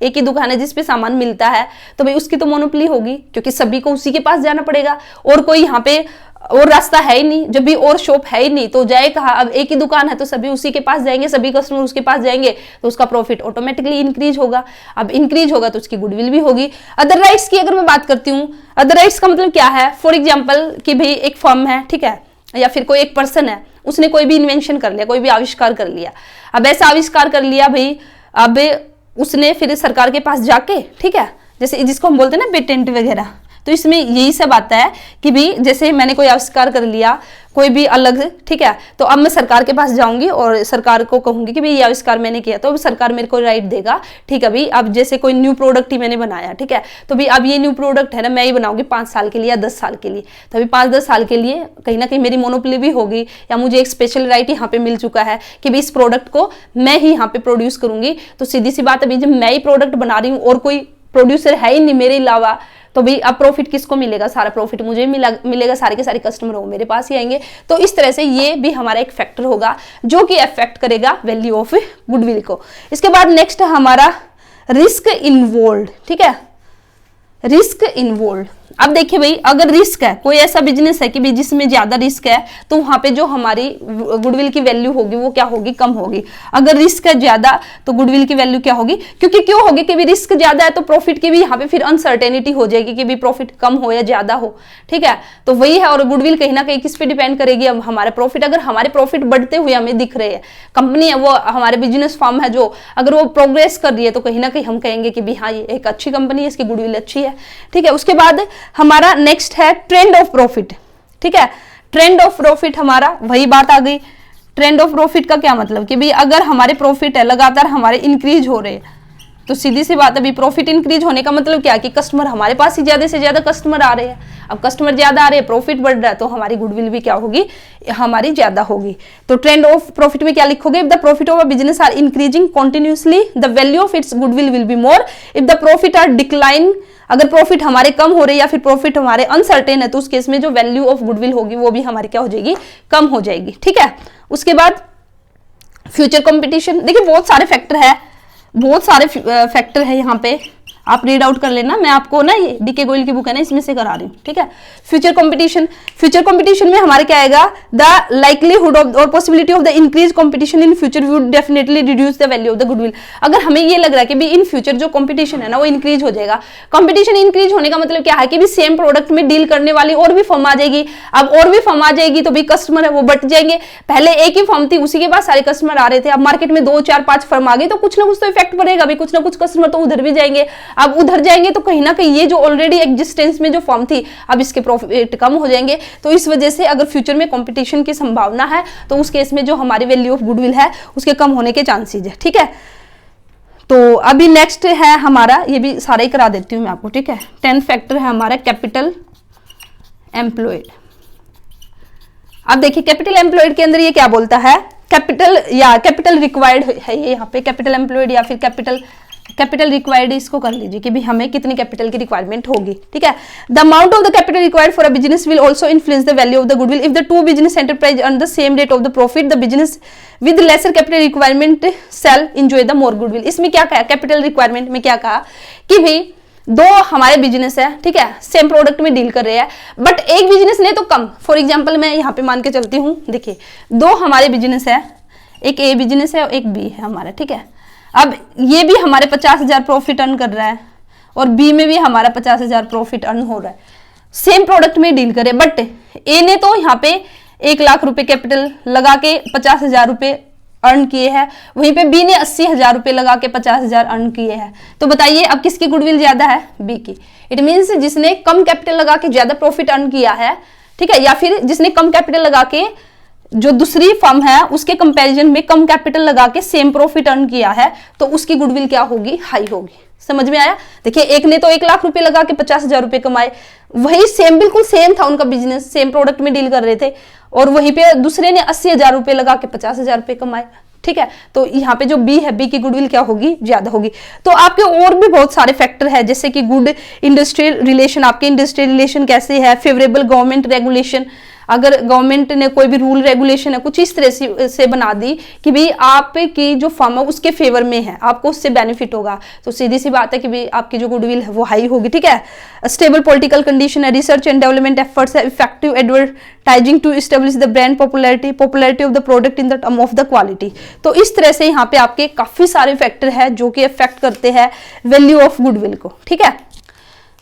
ही दुकान है जिसपे सामान मिलता है, तो भाई उसकी तो मोनोपोली होगी क्योंकि सभी को उसी के पास जाना पड़ेगा, और कोई यहाँ पे और रास्ता है ही नहीं, जब भी और शॉप है ही नहीं तो जाए कहाँ, अब एक ही दुकान है तो सभी उसी के पास जाएंगे, सभी कस्टमर उसके पास जाएंगे तो उसका प्रॉफिट ऑटोमेटिकली इंक्रीज होगा। अब इंक्रीज होगा तो उसकी गुडविल भी होगी। अदर राइट्स की अगर मैं बात करती हूँ, अदर राइट्स का मतलब क्या है, फॉर एग्जाम्पल कि भाई एक फर्म है, ठीक है, या फिर कोई एक पर्सन है, उसने कोई भी इन्वेंशन कर लिया, कोई भी आविष्कार कर लिया। अब ऐसा आविष्कार कर लिया भाई, अब उसने फिर सरकार के पास जाके, ठीक है, जैसे जिसको हम बोलते हैं ना पेटेंट वगैरह, तो इसमें यही सब आता है कि भी जैसे मैंने कोई आविष्कार कर लिया कोई भी अलग, ठीक है, तो अब मैं सरकार के पास जाऊंगी और सरकार को कहूंगी कि भाई ये आविष्कार मैंने किया, तो अब सरकार मेरे को राइट देगा, ठीक है। अभी अब जैसे कोई न्यू प्रोडक्ट ही मैंने बनाया, ठीक है, तो भी अब ये न्यू प्रोडक्ट है ना, मैं ही बनाऊंगी 5 साल के लिए या 10 साल के लिए, तो अभी 5-10 साल के लिए कहीं ना कहीं मेरी मोनोपोली भी होगी, या मुझे एक स्पेशल राइट यहाँ पे मिल चुका है कि भाई इस प्रोडक्ट को मैं ही यहाँ पे प्रोड्यूस करूंगी। तो सीधी सी बात, अभी जब मैं ही प्रोडक्ट बना रही हूँ और कोई प्रोड्यूसर है ही नहीं मेरे अलावा, तो भाई अब प्रॉफिट किसको मिलेगा, सारा प्रॉफिट मुझे मिलेगा, सारे के सारे कस्टमर हो मेरे पास ही आएंगे। तो इस तरह से ये भी हमारा एक फैक्टर होगा जो कि अफेक्ट करेगा वैल्यू ऑफ गुडविल को। इसके बाद नेक्स्ट हमारा रिस्क इन्वॉल्व, ठीक है, रिस्क इन्वॉल्व। अब देखिए भाई, अगर रिस्क है, कोई ऐसा बिजनेस है कि भाई जिसमें ज्यादा रिस्क है, तो वहां पे जो हमारी गुडविल की वैल्यू होगी वो क्या होगी, कम होगी। अगर रिस्क है ज्यादा तो गुडविल की वैल्यू क्या होगी, क्योंकि क्यों होगी कि भी रिस्क ज्यादा है तो प्रॉफिट की भी यहाँ पे फिर अनसर्टेनिटी हो जाएगी कि भी प्रॉफिट कम हो या ज्यादा हो, ठीक है, तो वही है। और गुडविल कहीं ना कहीं किस पे डिपेंड करेगी, अब हमारे प्रॉफिट, अगर हमारे प्रॉफिट बढ़ते हुए हमें दिख रहे हैं, कंपनी है वो, हमारे बिजनेस फर्म है जो, अगर वो प्रोग्रेस कर रही है तो कहीं ना कहीं हम कहेंगे कि भी हाँ ये एक अच्छी कंपनी है, इसकी गुडविल अच्छी है, ठीक है। उसके बाद हमारा नेक्स्ट है ट्रेंड ऑफ प्रॉफिट, ठीक है, ट्रेंड ऑफ प्रॉफिट हमारा वही बात आ गई। ट्रेंड ऑफ प्रॉफिट का क्या मतलब कि भाई अगर हमारे प्रॉफिट है लगातार हमारे इंक्रीज हो रहे हैं, तो सीधी सी बात है, अभी प्रॉफिट इंक्रीज होने का मतलब क्या कि कस्टमर हमारे पास ही ज्यादा से ज्यादा कस्टमर आ रहे हैं। अब कस्टमर ज्यादा आ रहे हैं, प्रॉफिट बढ़ रहा है, तो हमारी गुडविल भी क्या होगी, हमारी ज्यादा होगी। तो ट्रेंड ऑफ प्रॉफिट में क्या लिखोगे, if the profit of a business are increasing continuously the value of its goodwill will be more. If the profit are decline, अगर प्रॉफिट हमारे कम हो रहे या फिर प्रॉफिट हमारे अनसर्टेन है, तो उस केस में जो वैल्यू ऑफ गुडविल होगी वो भी हमारी क्या हो जाएगी, कम हो जाएगी, ठीक है। उसके बाद फ्यूचर कंपटीशन, देखिए बहुत सारे फैक्टर है, बहुत सारे फैक्टर है यहाँ पे, आप रीड आउट कर लेना, मैं आपको ना ये डीके गोयल की बुक है ना इसमें से करा रही हूँ, ठीक है। फ्यूचर कंपटीशन, फ्यूचर कंपटीशन में हमारे क्या आएगा, द लाइकलीहुड ऑफ और possibility of the increase competition in future would definitely reduce the value of the goodwill. अगर हमें ये लग रहा है कि भी इन फ्यूचर जो कंपटीशन है ना वो इंक्रीज हो जाएगा, कंपटीशन इंक्रीज होने का मतलब क्या है कि भी सेम प्रोडक्ट में डील करने वाली और भी फर्म आ जाएगी। अब और भी फर्म आ जाएगी तो भी कस्टमर है वो बढ़ जाएंगे। पहले एक ही फर्म थी, उसी के पास सारे कस्टमर आ रहे थे, अब मार्केट में 2, 4, 5 फर्म आ गई, तो कुछ ना कुछ तो इफेक्ट पड़ेगा, भी कुछ ना कुछ कस्टमर तो उधर भी जाएंगे। अब उधर जाएंगे तो कहीं ना कहीं ये जो ऑलरेडी एग्जिस्टेंस में जो फर्म थी, अब इसके प्रॉफिट कम हो जाएंगे। तो इस वजह से अगर फ्यूचर में कंपटीशन की संभावना है तो उस केस में जो हमारी वैल्यू ऑफ गुडविल है उसके कम होने के चांसेस है, ठीक है। तो अभी नेक्स्ट है हमारा, ये भी सारा ही करा देती हूं मैं आपको, ठीक है। 10th फैक्टर है हमारा कैपिटल एम्प्लॉयड। अब देखिए कैपिटल एम्प्लॉयड के अंदर ये क्या बोलता है, कैपिटल या कैपिटल रिक्वायर्ड है ये यहाँ पे, कैपिटल एम्प्लॉयड या फिर कैपिटल रिक्वायर्ड, इसको कर लीजिए कि भी हमें कितनी कैपिटल की रिक्वायरमेंट होगी, ठीक है। The amount of the capital required for a business will also influence the value of the goodwill. If the two business enterprise earn the same rate of the profit, the business with lesser capital requirement shall enjoy the more goodwill. इसमें क्या कहा, capital requirement में क्या कहा कि भाई दो हमारे बिजनेस है, ठीक है, सेम प्रोडक्ट में डील कर रहे हैं, बट एक बिजनेस ने तो कम, फॉर एग्जांपल मैं यहाँ पे मान के चलती हूँ, देखिए 2 हमारे बिजनेस है, एक ए बिजनेस है और एक बी है हमारा, ठीक है। अब ये भी हमारे 50,000 प्रॉफिट अर्न कर रहा है और बी में भी हमारा 50,000 प्रॉफिट अर्न हो रहा है, सेम प्रोडक्ट में डील करे, बट ए ने तो यहाँ पे 1 लाख रुपए कैपिटल लगा के 50,000 रुपए अर्न किए हैं, वहीं पे बी ने 80,000 रुपए लगा के 50,000 अर्न किए हैं। तो बताइए अब किसकी गुडविल ज्यादा है, बी की। इट मीन्स जिसने कम कैपिटल लगा के ज्यादा प्रॉफिट अर्न किया है, ठीक है, या फिर जिसने कम कैपिटल लगा के, जो दूसरी फर्म है उसके कंपैरिजन में कम कैपिटल लगा के सेम प्रॉफिट अर्न किया है, तो उसकी गुडविल क्या होगी, हाई होगी। समझ में आया। देखिए एक ने तो 1 लाख रुपए लगा के 50,000 रुपए कमाए, वही सेम बिल्कुल सेम था उनका बिजनेस, सेम प्रोडक्ट में डील कर रहे थे, और वहीं पे दूसरे ने 80,000 रुपए लगा के 50,000 रुपए कमाए, ठीक है। तो यहाँ पे जो बी है, बी की गुडविल क्या होगी, ज्यादा होगी। तो आपके और भी बहुत सारे फैक्टर है, जैसे कि गुड इंडस्ट्रियल रिलेशन, आपके इंडस्ट्रियल रिलेशन कैसे है, फेवरेबल गवर्नमेंट रेगुलेशन, अगर गवर्नमेंट ने कोई भी रूल रेगुलेशन है कुछ इस तरह से बना दी कि भाई आपकी जो फर्म है उसके फेवर में है, आपको उससे बेनिफिट होगा, तो सीधी सी बात है कि भाई आपकी जो गुडविल है वो हाई होगी। ठीक है, स्टेबल पॉलिटिकल कंडीशन है, रिसर्च एंड डेवलपमेंट एफर्ट्स है, effective advertising to establish the brand popularity of the product in the term of the quality. तो इस तरह से यहाँ पे आपके काफी सारे फैक्टर है जो कि इफेक्ट करते हैं वैल्यू ऑफ गुडविल को। ठीक है,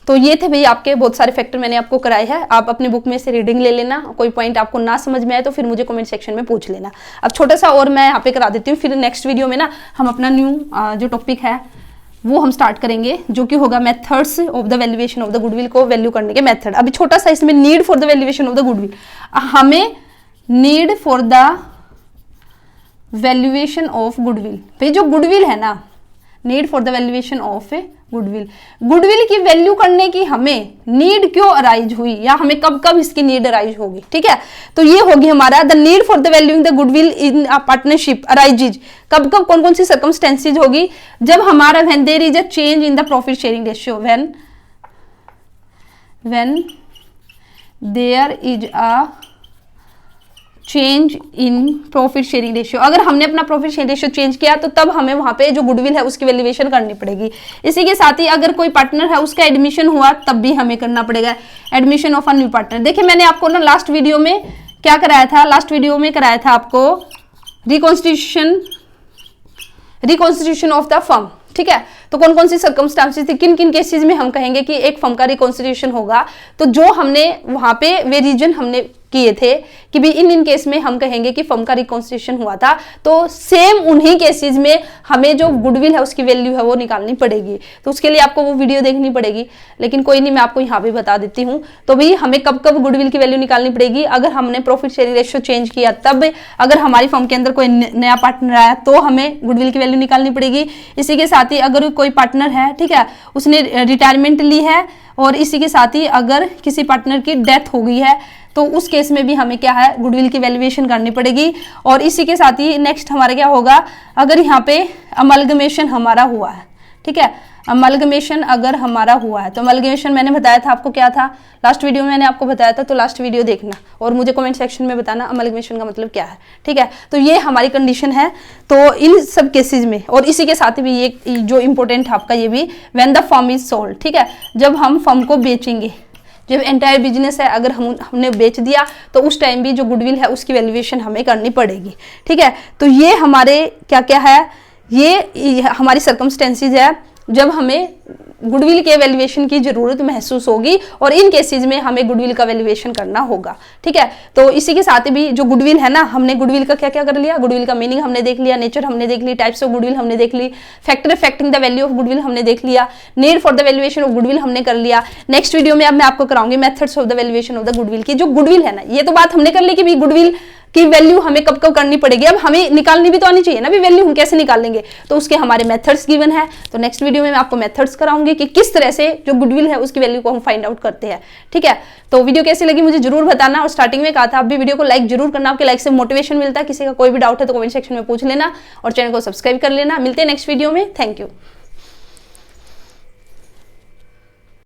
तो ये थे भाई आपके बहुत सारे फैक्टर मैंने आपको कराए हैं। आप अपने बुक में से रीडिंग ले लेना, कोई पॉइंट आपको ना समझ में आए तो फिर मुझे कमेंट सेक्शन में पूछ लेना। अब छोटा सा और मैं यहाँ पे करा देती हूँ, फिर नेक्स्ट वीडियो में ना हम अपना न्यू जो टॉपिक है वो हम स्टार्ट करेंगे जो कि होगा methods of the valuation of the goodwill को वैल्यू करने के मेथड। अभी छोटा सा इसमें need for the valuation of the goodwill, हमें need for the valuation of goodwill, भाई जो गुडविल है ना, need for the valuation of goodwill, goodwill की वैल्यू करने की हमें नीड क्यों अराइज हुई या हमें कब कब इसकी नीड अराइज होगी। ठीक है, तो ये होगी हमारा the need for the valuing the goodwill in a partnership arises, कब कब कौन कौन सी सर्कमस्टेंसेज होगी, जब हमारा when there is a change in the profit sharing ratio, when there is a change in profit sharing ratio, अगर हमने अपना प्रॉफिट शेयरिंग रेशियो चेंज किया तो तब हमें वहां पे जो गुडविल है उसकी वैल्यूएशन करनी पड़ेगी। इसी के साथ ही अगर कोई पार्टनर है उसका एडमिशन हुआ तब भी हमें करना पड़ेगा admission of a new partner. देखिए मैंने आपको ना लास्ट वीडियो में क्या कराया था, लास्ट वीडियो में कराया था आपको रिकॉन्स्टिट्यूशन ऑफ द फर्म। ठीक है, तो कौन कौन सी सर्कमस्टांसेस थी, किन किन केसेस में हम कहेंगे कि एक फर्म का रिकॉन्स्टिट्यूशन होगा, तो जो हमने वहां पे वे रीजन हमने किए थे कि भी इन केस में हम कहेंगे कि फर्म का रिकॉन्स्टिट्यूशन हुआ था, तो सेम उन्हीं केसेस में हमें जो गुडविल है उसकी वैल्यू है वो निकालनी पड़ेगी। तो उसके लिए आपको वो वीडियो देखनी पड़ेगी, लेकिन कोई नहीं मैं आपको यहाँ भी बता देती हूँ। तो भाई हमें कब कब गुडविल की वैल्यू निकालनी पड़ेगी, अगर हमने प्रॉफिट शेयरिंग रेशियो चेंज किया तब, अगर हमारी फर्म के अंदर कोई नया पार्टनर आया तो हमें गुडविल की वैल्यू निकालनी पड़ेगी। इसी के साथ ही अगर कोई पार्टनर है, ठीक है, उसने रिटायरमेंट ली है, और इसी के साथ ही अगर किसी पार्टनर की डेथ हो गई है तो उस केस में भी हमें क्या है गुडविल की वैल्यूएशन करनी पड़ेगी। और इसी के साथ ही नेक्स्ट हमारा क्या होगा, अगर यहाँ पे अमलगमेशन हमारा हुआ है, ठीक है, अमलगमेशन अगर हमारा हुआ है तो अमलगमेशन मैंने बताया था आपको क्या था, लास्ट वीडियो में मैंने आपको बताया था, तो लास्ट वीडियो देखना और मुझे कमेंट सेक्शन में बताना अमलगमेशन का मतलब क्या है। ठीक है, तो ये हमारी कंडीशन है। तो इन सब केसेस में, और इसी के साथ भी ये जो इंपॉर्टेंट है आपका ये भी, when the firm is sold, ठीक है, जब हम फर्म को बेचेंगे, जब एंटायर बिजनेस है अगर हमने बेच दिया तो उस टाइम भी जो गुडविल है उसकी वैल्यूएशन हमें करनी पड़ेगी। ठीक है, तो ये हमारे क्या क्या है, ये हमारी सर्कमस्टेंसेज है जब हमें गुडविल के वैल्यूएशन की जरूरत महसूस होगी, और इन केसेस में हमें गुडविल का वैल्यूएशन करना होगा। ठीक है, तो इसी के साथ भी जो गुडविल है ना, हमने गुडविल का क्या क्या कर लिया, गुडविल का मीनिंग हमने देख लिया, नेचर हमने देख ली, टाइप्स ऑफ गुडविल हमने देख ली, factor affecting the value of goodwill हमने देख लिया, need for the valuation of goodwill हमने कर लिया। नेक्स्ट वीडियो में अब मैं आपको कराऊंगी methods of the valuation of the goodwill की। जो गुडविल है ना, ये तो बात हमने कर ली कि भी गुडविल की वैल्यू हमें कब कब करनी पड़ेगी, अब हमें निकालनी भी तो आनी चाहिए ना भी वैल्यू हम कैसे निकालेंगे, तो उसके हमारे मेथड्स गिवन है। तो नेक्स्ट वीडियो में मैं आपको मेथड्स कराऊंगी कि किस तरह से जो गुडविल है उसकी वैल्यू को हम फाइंड आउट करते हैं। ठीक है, तो वीडियो कैसी लगी मुझे जरूर बताना, और स्टार्टिंग में कहा था आप भी वीडियो को लाइक जरूर करना, आपके लाइक से मोटिवेशन मिलता है। किसी का कोई भी डाउट है तो कमेंट सेक्शन में पूछ लेना और चैनल को सब्सक्राइब कर लेना। मिलते हैं नेक्स्ट वीडियो में, थैंक यू।